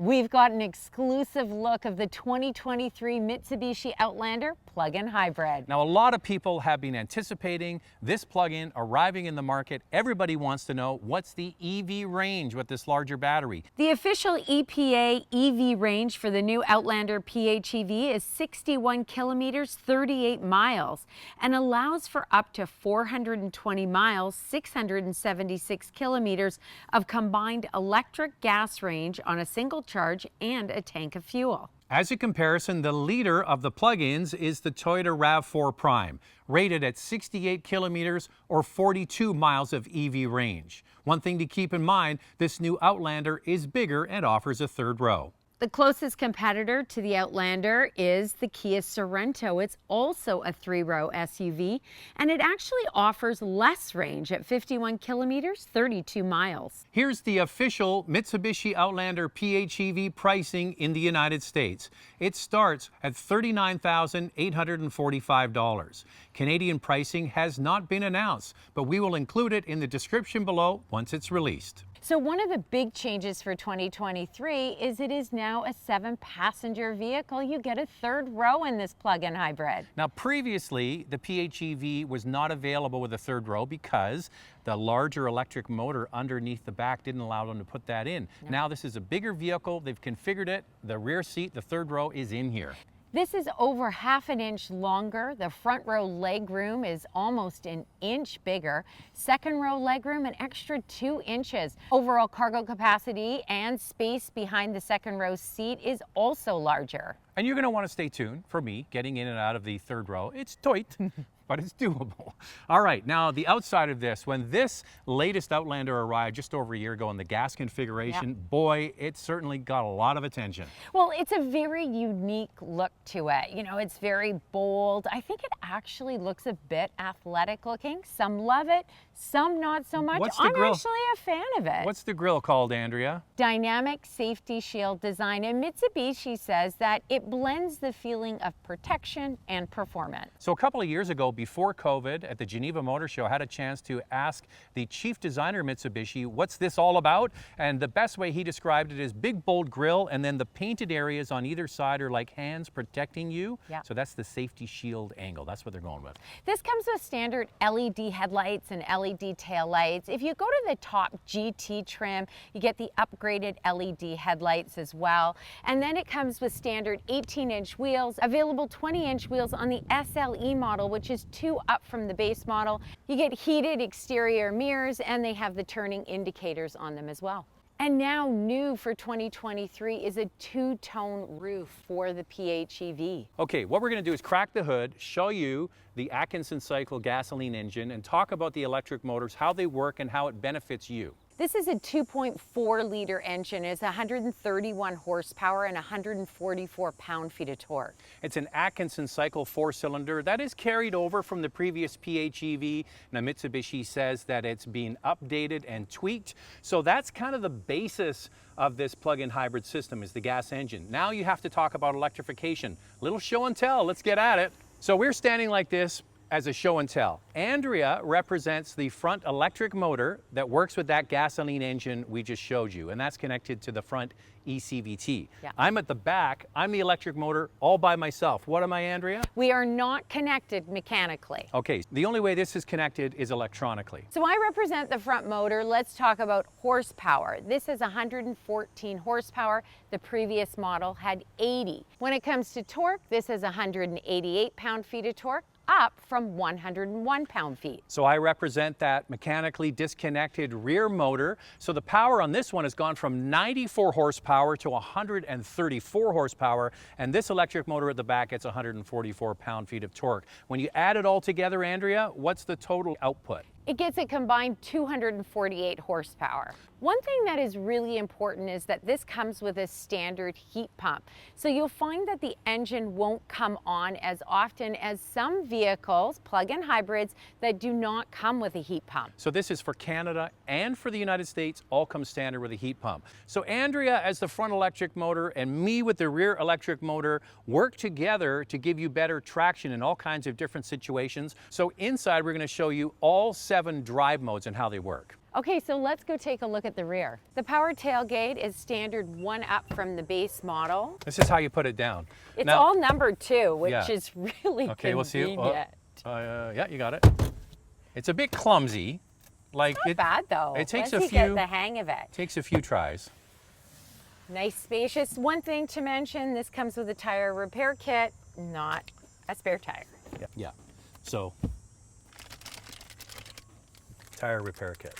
We've got an exclusive look of the 2023 Mitsubishi Outlander plug-in hybrid. Now, a lot of people have been anticipating this plug-in arriving in the market. Everybody wants to know, what's the EV range with this larger battery? The official EPA EV range for the new Outlander PHEV is 61 kilometers, 38 miles, and allows for up to 420 miles, 676 kilometers of combined electric gas range on a single charge and a tank of fuel. As a comparison, the leader of the plug-ins is the Toyota RAV4 Prime, rated at 68 kilometers or 42 miles of EV range. One thing to keep in mind, this new Outlander is bigger and offers a third row. The closest competitor to the Outlander is the Kia Sorento. It's also a three-row SUV, and it actually offers less range at 51 kilometers, 32 miles. Here's the official Mitsubishi Outlander PHEV pricing in the United States. It starts at $39,845. Canadian pricing has not been announced, but we will include it in the description below once it's released. So one of the big changes for 2023 is it is now a 7-passenger vehicle. You get a third row in this plug-in hybrid. Now, previously, the PHEV was not available with a third row because the larger electric motor underneath the back didn't allow them to put that in. No. Now, this is a bigger vehicle. They've configured it. The rear seat, the third row, is in here. This is over half an inch longer. The front row legroom is almost an inch bigger. Second row legroom, an extra 2 inches. Overall cargo capacity and space behind the second row seat is also larger. And you're going to want to stay tuned for me getting in and out of the third row. It's tight, but it's doable. All right, now the outside of this, when this latest Outlander arrived just over a year ago in the gas configuration, boy, it certainly got a lot of attention. Well, it's a very unique look to it. You know, it's very bold. I think it actually looks a bit athletic looking. Some love it, some not so much. I'm actually a fan of it. What's the grille called, Andrea? Dynamic Safety Shield design. And Mitsubishi says that it blends the feeling of protection and performance. So a couple of years ago, before COVID, at the Geneva Motor Show, I had a chance to ask the chief designer Mitsubishi, what's this all about? And the best way he described it is big, bold grille, and then the painted areas on either side are like hands protecting you. Yeah. So that's the safety shield angle. That's what they're going with. This comes with standard LED headlights and LED tail lights. If you go to the top GT trim, you get the upgraded LED headlights as well. And then it comes with standard 18-inch wheels, available 20-inch wheels on the SLE model, which is 2 up from the base model. You get heated exterior mirrors, and they have the turning indicators on them as well. And now new for 2023 is a 2-tone roof for the PHEV. Okay, what we're going to do is crack the hood, show you the Atkinson Cycle gasoline engine, and talk about the electric motors, how they work and how it benefits you. This is a 2.4-liter engine. It's 131 horsepower and 144 pound-feet of torque. It's an Atkinson Cycle 4-cylinder that is carried over from the previous PHEV. Now, Mitsubishi says that it's being updated and tweaked. So that's kind of the basis of this plug-in hybrid system, is the gas engine. Now you have to talk about electrification. Little show and tell. Let's get at it. So we're standing like this as a show and tell. Andrea represents the front electric motor that works with that gasoline engine we just showed you, and that's connected to the front ECVT. Yeah. I'm at the back. I'm the electric motor all by myself. What am I, Andrea? We are not connected mechanically. Okay, the only way this is connected is electronically. So I represent the front motor. Let's talk about horsepower. This is 114 horsepower. The previous model had 80. When it comes to torque, this is 188 pound-feet of torque, up from 101 pound-feet. So I represent that mechanically disconnected rear motor. So the power on this one has gone from 94 horsepower to 134 horsepower, and this electric motor at the back gets 144 pound-feet of torque. When you add it all together, Andrea, what's the total output? It gets a combined 248 horsepower. One thing that is really important is that this comes with a standard heat pump. So you'll find that the engine won't come on as often as some vehicles, plug-in hybrids, that do not come with a heat pump. So this is for Canada and for the United States, all come standard with a heat pump. So Andrea as the front electric motor and me with the rear electric motor work together to give you better traction in all kinds of different situations. So inside we're going to show you all 7 drive modes and how they work. Okay, so let's go take a look at the rear. The power tailgate is standard 1 up from the base model. This is how you put it down. It's now, all numbered too, which yeah. is really okay, convenient. we'll see. Yeah, you got it. It's a bit clumsy. Like Not bad though. It takes Once a you few. get the hang of it. Takes a few tries. Nice, spacious. One thing to mention: this comes with a tire repair kit, not a spare tire. Yeah. So, tire repair kit.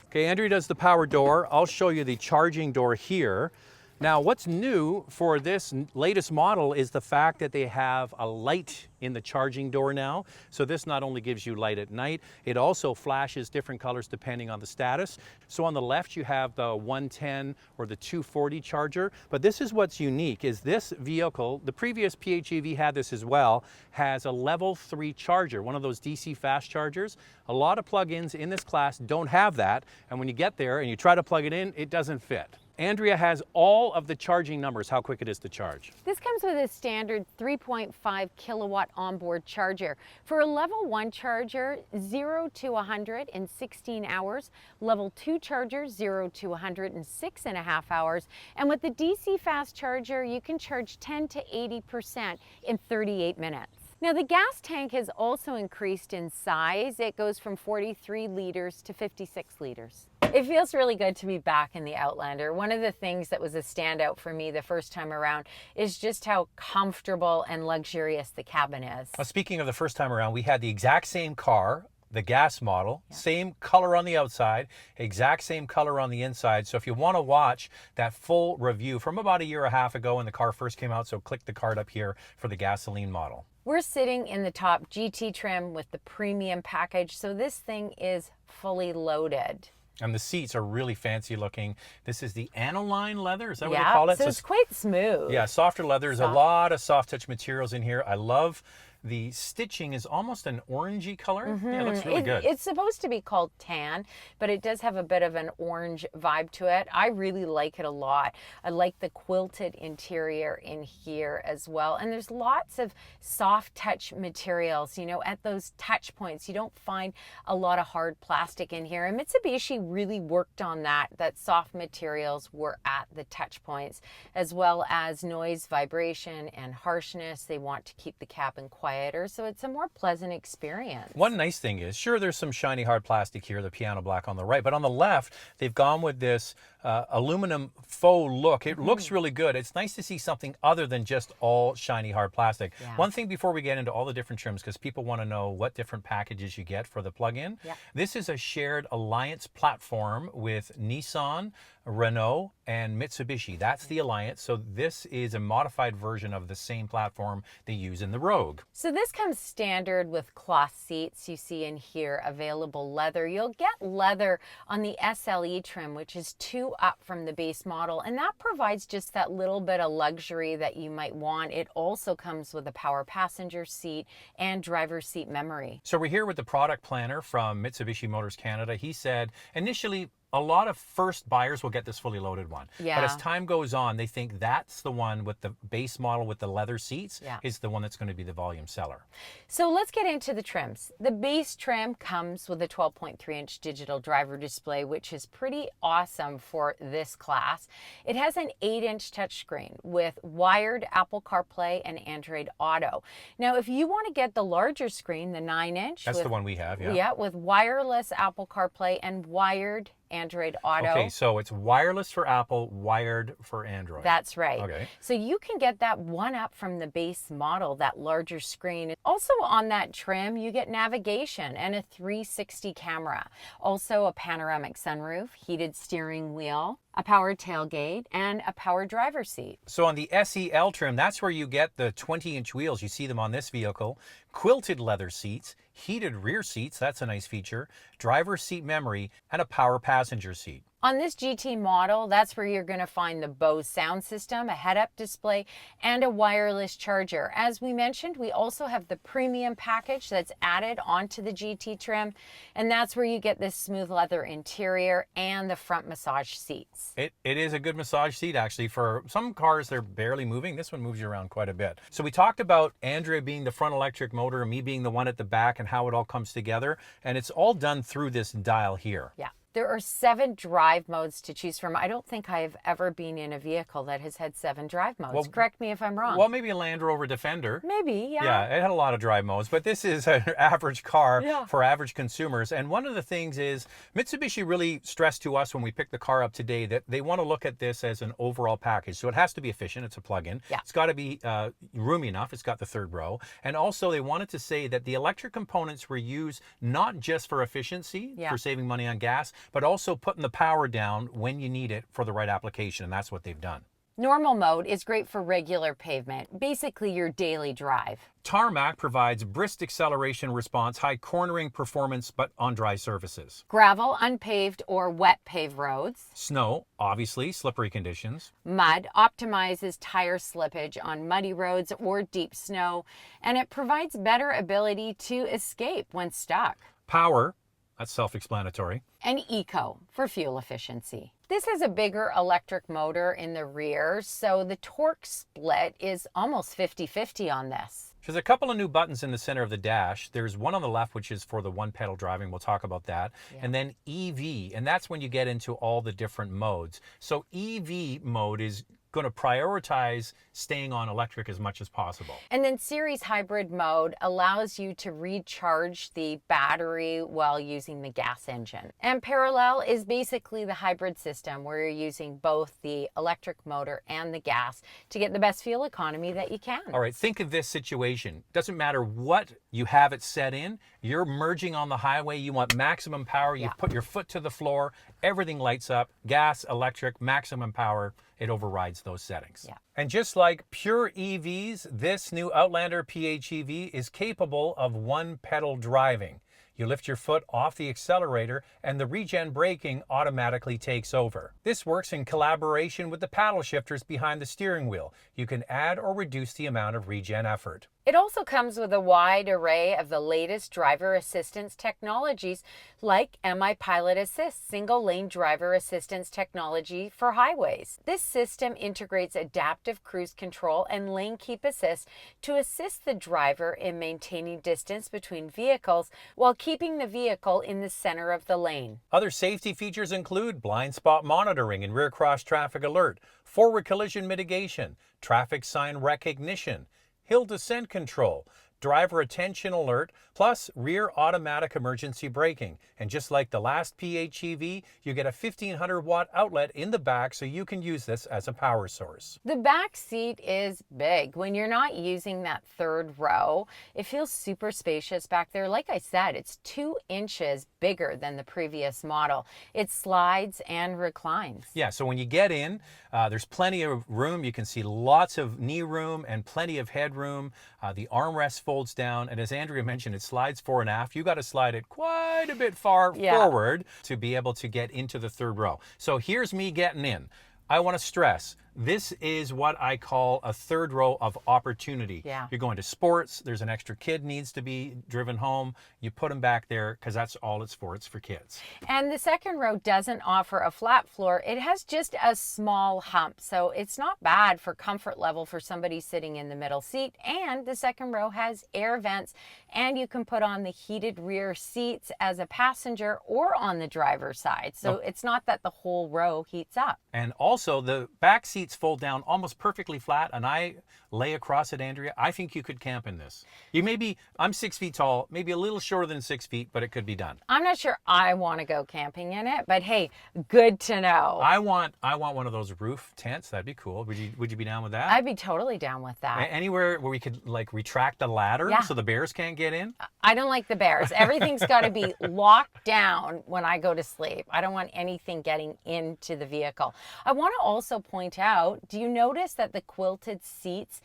Okay, Andrea does the power door. I'll show you the charging door here. Now, what's new for this latest model is the fact that they have a light in the charging door now. So this not only gives you light at night, it also flashes different colors depending on the status. So on the left, you have the 110 or the 240 charger. But this is what's unique, is this vehicle, the previous PHEV had this as well, has a level 3 charger, one of those DC fast chargers. A lot of plug-ins in this class don't have that. And when you get there and you try to plug it in, it doesn't fit. Andrea has all of the charging numbers, how quick it is to charge. This comes with a standard 3.5 kilowatt onboard charger. For a level 1 charger, 0 to 100 in 16 hours. Level 2 charger, 0 to 100 in 6.5 hours. And with the DC fast charger, you can charge 10 to 80% in 38 minutes. Now the gas tank has also increased in size. It goes from 43 liters to 56 liters. It feels really good to be back in the Outlander. One of the things that was a standout for me the first time around is just how comfortable and luxurious the cabin is. Speaking of the first time around, we had the exact same car, the gas model, same color on the outside, exact same color on the inside. So if you want to watch that full review from about a year and a half ago when the car first came out, so click the card up here for the gasoline model. We're sitting in the top GT trim with the premium package, so this thing is fully loaded. And the seats are really fancy looking. This is the aniline leather, is that what they Yeah, call it? so it's quite smooth. Yeah, softer leather. There's a lot of soft touch materials in here. I love the stitching is almost an orangey color. Yeah, it looks really good. It's supposed to be called tan, but it does have a bit of an orange vibe to it. I really like it a lot. I like the quilted interior in here as well. And there's lots of soft touch materials. You know, at those touch points, you don't find a lot of hard plastic in here. And Mitsubishi really worked on that soft materials were at the touch points, as well as noise, vibration, and harshness. They want to keep the cabin quieter, so it's a more pleasant experience. One nice thing is, sure, there's some shiny hard plastic here, the piano black on the right, but on the left, they've gone with this aluminum faux look. It looks really good. It's nice to see something other than just all shiny hard plastic. Yeah. One thing before we get into all the different trims, because people want to know what different packages you get for the plug-in. Yeah. This is a shared alliance platform with Nissan, Renault, and Mitsubishi. That's the alliance. So this is a modified version of the same platform they use in the Rogue. So this comes standard with cloth seats. You see in here available leather. You'll get leather on the SLE trim, which is 2 up from the base model, and that provides just that little bit of luxury that you might want. It also comes with a power passenger seat and driver's seat memory. So we're here with the product planner from Mitsubishi Motors Canada. He said initially a lot of first buyers will get this fully loaded one. Yeah. But as time goes on, they think that's the one with the base model with the leather seats is the one that's going to be the volume seller. So let's get into the trims. The base trim comes with a 12.3-inch digital driver display, which is pretty awesome for this class. It has an 8-inch touchscreen with wired Apple CarPlay and Android Auto. Now, if you want to get the larger screen, the 9-inch. That's the one we have, yeah. Yeah, with wireless Apple CarPlay and wired Android Auto. Okay, so it's wireless for Apple, wired for Android. That's right. Okay. So you can get that one up from the base model, that larger screen. Also on that trim, you get navigation and a 360 camera. Also a panoramic sunroof, heated steering wheel, a power tailgate, and a power driver's seat. So on the SEL trim, that's where you get the 20-inch wheels. You see them on this vehicle. Quilted leather seats, heated rear seats, that's a nice feature, driver's seat memory, and a power passenger seat. On this GT model, that's where you're going to find the Bose sound system, a head-up display, and a wireless charger. As we mentioned, we also have the premium package that's added onto the GT trim, and that's where you get this smooth leather interior and the front massage seats. It is a good massage seat, actually. For some cars, they're barely moving. This one moves you around quite a bit. So we talked about Andrea being the front electric motor and me being the one at the back and how it all comes together, and it's all done through this dial here. Yeah. There are 7 drive modes to choose from. I don't think I have ever been in a vehicle that has had 7 drive modes. Well, correct me if I'm wrong. Well, maybe a Land Rover Defender. Maybe, yeah. Yeah, it had a lot of drive modes, but this is an average car for average consumers. And one of the things is Mitsubishi really stressed to us when we picked the car up today that they want to look at this as an overall package. So it has to be efficient. It's a plug-in. Yeah. It's got to be roomy enough. It's got the third row. And also they wanted to say that the electric components were used not just for efficiency, for saving money on gas, but also putting the power down when you need it for the right application, and that's what they've done. Normal mode is great for regular pavement, basically your daily drive. Tarmac provides brisk acceleration response, high cornering performance, but on dry surfaces. Gravel, unpaved or wet paved roads. Snow, obviously, slippery conditions. Mud optimizes tire slippage on muddy roads or deep snow, and it provides better ability to escape when stuck. Power, that's self-explanatory. And eco for fuel efficiency. This has a bigger electric motor in the rear, so the torque split is almost 50-50 on this. There's a couple of new buttons in the center of the dash. There's one on the left, which is for the one-pedal driving. We'll talk about that. And then EV, and that's when you get into all the different modes. So EV mode is going to prioritize staying on electric as much as possible. And then series hybrid mode allows you to recharge the battery while using the gas engine. And parallel is basically the hybrid system where you're using both the electric motor and the gas to get the best fuel economy that you can. All right, think of this situation. Doesn't matter what you have it set in, you're merging on the highway, you want maximum power, you put your foot to the floor, everything lights up, gas, electric, maximum power, it overrides those settings. Yeah. And just like pure EVs, this new Outlander PHEV is capable of one-pedal driving. You lift your foot off the accelerator and the regen braking automatically takes over. This works in collaboration with the paddle shifters behind the steering wheel. You can add or reduce the amount of regen effort. It also comes with a wide array of the latest driver assistance technologies like MI Pilot Assist, single lane driver assistance technology for highways. This system integrates adaptive cruise control and lane keep assist to assist the driver in maintaining distance between vehicles while keeping the vehicle in the center of the lane. Other safety features include blind spot monitoring and rear cross traffic alert, forward collision mitigation, traffic sign recognition, hill descent control, driver attention alert, plus rear automatic emergency braking. And just like the last PHEV, you get a 1500 watt outlet in the back so you can use this as a power source. The back seat is big. When you're not using that third row, it feels super spacious back there. Like I said, it's 2 inches bigger than the previous model. It slides and reclines. Yeah, so when you get in, there's plenty of room. You can see lots of knee room and plenty of headroom. The armrest folds down, and as Andrea mentioned, it slides fore and aft. You got to slide it quite a bit far forward to be able to get into the third row. So here's me getting in. I want to stress, this is what I call a third row of opportunity. Yeah. You're going to sports, there's an extra kid needs to be driven home, you put them back there because that's all it's for kids. And the second row doesn't offer a flat floor. It has just a small hump, so it's not bad for comfort level for somebody sitting in the middle seat. And the second row has air vents, and you can put on the heated rear seats as a passenger or on the driver's side. So it's not that the whole row heats up. And also the back seats fold down almost perfectly flat, and I lay across it, Andrea. I think you could camp in this. I'm 6 feet tall, maybe a little shorter than 6 feet, but it could be done. I'm not sure I want to go camping in it, but hey, good to know. I want one of those roof tents. That'd be cool. Would you be down with that? I'd be totally down with that. Anywhere where we could like retract the ladder so the bears can't get in? I don't like the bears. Everything's got to be locked down when I go to sleep. I don't want anything getting into the vehicle. I want to also point out, do you notice that the quilted seats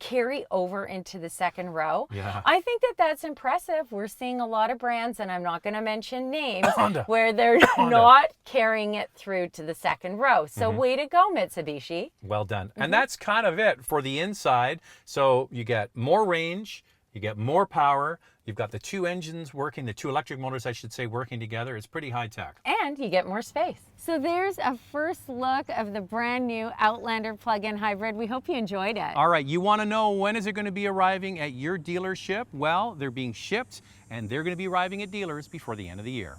carry over into the second row. Yeah. I think that that's impressive. We're seeing a lot of brands, and I'm not going to mention names, Honda. where they're not carrying it through to the second row. So way to go, Mitsubishi. Well done. And that's kind of it for the inside. So you get more range, you get more power, you've got the two engines working, the two electric motors, I should say, working together. It's pretty high tech. And you get more space. So there's a first look of the brand new Outlander plug-in hybrid. We hope you enjoyed it. All right, you want to know when is it going to be arriving at your dealership? Well, they're being shipped and they're going to be arriving at dealers before the end of the year.